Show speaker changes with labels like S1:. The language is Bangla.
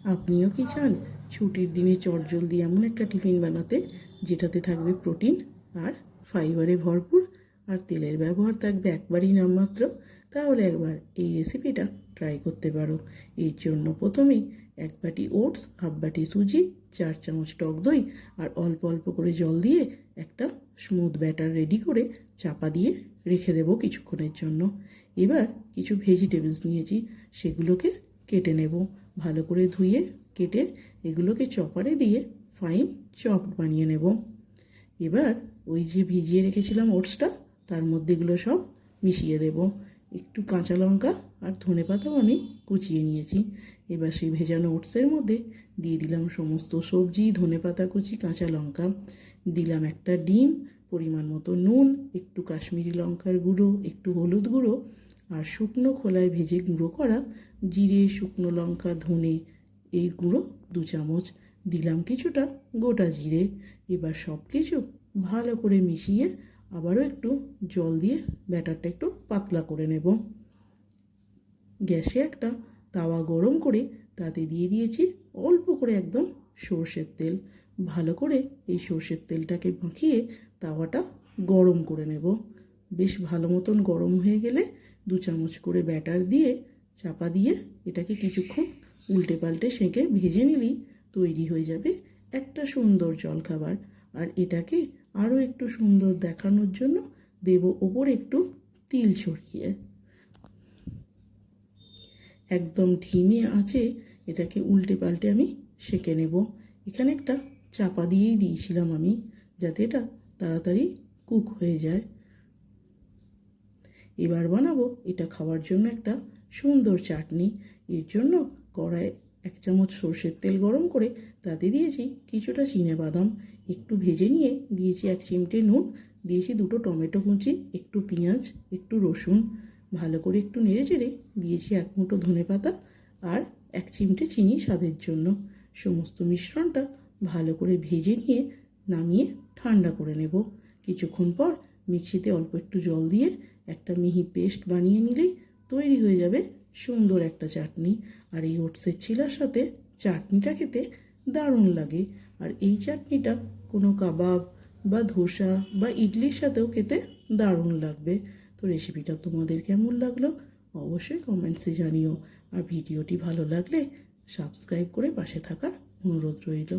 S1: আপনিও কি চান ছুটির দিনে চটজলদি এমন একটা টিফিন বানাতে যেটাতে থাকবে প্রোটিন আর ফাইবারে ভরপুর আর তেলের ব্যবহার থাকবে একবারই নামমাত্র? তাহলে একবার এই রেসিপিটা ট্রাই করতে পারো। এর জন্য প্রথমেই 1 বাটি ওটস, হাফ বাটি সুজি, 4 চামচ টক দই আর অল্প অল্প করে জল দিয়ে একটা স্মুথ ব্যাটার রেডি করে চাপা দিয়ে রেখে দেবো কিছুক্ষণের জন্য। এবার কিছু ভেজিটেবলস নিয়েছি, সেগুলোকে কেটে নেব। ভালো করে ধুয়ে কেটে এগুলোকে চপারে দিয়ে ফাইন চপড বানিয়ে নেব। এবার ওই যে ভিজিয়ে রেখেছিলাম ওটসটা, তার মধ্যে এগুলো সব মিশিয়ে দেব। একটু কাঁচা লঙ্কা আর ধনেপাতাও আমি কুচিয়ে নিয়েছি। এবার সেই ভেজানো ওটসের মধ্যে দিয়ে দিলাম সমস্ত সবজি, ধনেপাতা কুচি, কাঁচা লঙ্কা, দিলাম একটা ডিম, পরিমাণ মতো নুন, একটু কাশ্মীরি লঙ্কার গুঁড়ো, একটু হলুদ গুঁড়ো আর শুকনো খোলায় ভেজে গুঁড়ো করা জিরে, শুকনো লঙ্কা, ধনে এই গুঁড়ো 2 চামচ, দিলাম কিছুটা গোটা জিরে। এবার সব কিছু ভালো করে মিশিয়ে আবারও একটু জল দিয়ে ব্যাটারটা একটু পাতলা করে নেব। গ্যাসে একটা তাওয়া গরম করে তাতে দিয়ে দিয়েছি অল্প করে একদম সর্ষের তেল। ভালো করে এই সর্ষের তেলটাকে মাখিয়ে তাওয়াটা গরম করে নেব। বেশ ভালো মতন গরম হয়ে গেলে 2 চামচ করে ব্যাটার দিয়ে চাপা দিয়ে এটাকে কিছুক্ষণ উল্টে পাল্টে সেঁকে ভেজে নিলেই তৈরি হয়ে যাবে একটা সুন্দর জলখাবার। আর এটাকে আরও একটু সুন্দর দেখানোর জন্য দেব ওপরে একটু তিল ছড়িয়ে। একদম ধিমে আঁচে এটাকে উল্টে পাল্টে আমি সেঁকে নেব। এখানে একটা চাপা দিয়েই দিয়েছিলাম আমি, যাতে এটা তাড়াতাড়ি কুক হয়ে যায়। এবার বানাবো এটা খাওয়ার জন্য একটা সুন্দর চাটনি। এর জন্য কড়ায় 1 চামচ সর্ষের তেল গরম করে তাতে দিয়েছি কিছুটা চিনেবাদাম, একটু ভেজে নিয়ে দিয়েছি 1 চিমটে নুন, দিয়েছি 2টো টমেটো কুচি, একটু পেঁয়াজ, একটু রসুন, ভালো করে একটু নেড়ে চেড়ে দিয়েছি 1 মুঠো ধনেপাতা আর 1 চিমটে চিনি স্বাদের জন্য। সমস্ত মিশ্রণটা ভালো করে ভেজে নিয়ে নামিয়ে ঠান্ডা করে নেব। কিছুক্ষণ পর মিক্সিতে অল্প একটু জল দিয়ে একটা মিহি পেস্ট বানিয়ে নিলেই তৈরি হয়ে যাবে সুন্দর একটা চাটনি। আর এই ওটসের ছিলার সাথে চাটনিটা খেতে দারুণ লাগে। আর এই চাটনিটা কোনো কাবাব বা ধোসা বা ইডলির সাথেও খেতে দারুণ লাগবে। তো রেসিপিটা তোমাদের কেমন লাগলো অবশ্যই কমেন্টসে জানিও। আর ভিডিওটি ভালো লাগলে সাবস্ক্রাইব করে পাশে থাকার অনুরোধ রইল।